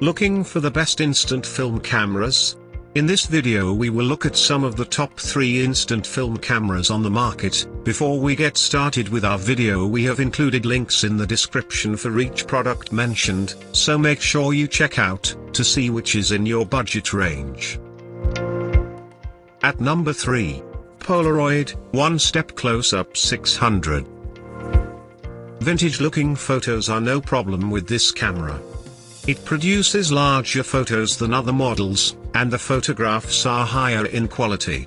Looking for the best instant film cameras? In this video we will look at some of the top 3 instant film cameras on the market. Before we get started with our video, we have included links in the description for each product mentioned, so make sure you check out to see which is in your budget range. At number 3. Polaroid OneStep Close-Up 600. Vintage looking photos are no problem with this camera. It produces larger photos than other models, and the photographs are higher in quality.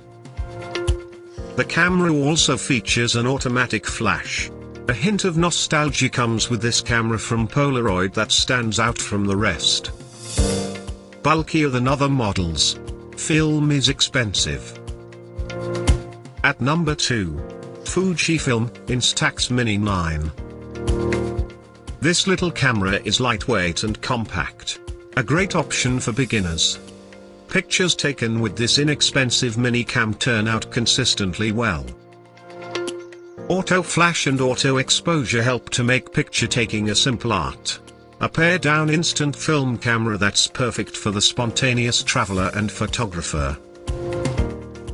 The camera also features an automatic flash. A hint of nostalgia comes with this camera from Polaroid that stands out from the rest. Bulkier than other models. Film is expensive. At number 2. Fujifilm Instax Mini 9. This little camera is lightweight and compact. A great option for beginners. Pictures taken with this inexpensive mini cam turn out consistently well. Auto flash and auto exposure help to make picture taking a simple art. A pared down instant film camera that's perfect for the spontaneous traveler and photographer.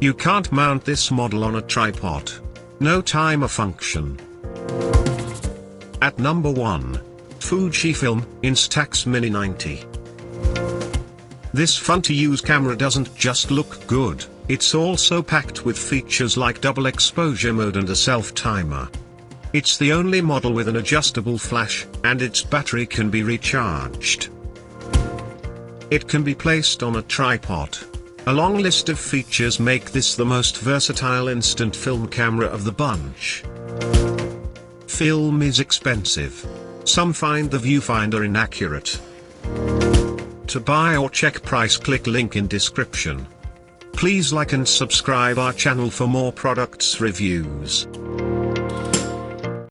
You can't mount this model on a tripod. No timer function. At number 1. Fujifilm Instax Mini 90. This fun-to-use camera doesn't just look good, it's also packed with features like double exposure mode and a self-timer. It's the only model with an adjustable flash, and its battery can be recharged. It can be placed on a tripod. A long list of features make this the most versatile instant film camera of the bunch. Film is expensive. Some find the viewfinder inaccurate. To buy or check price, click link in description. Please like and subscribe our channel for more products reviews.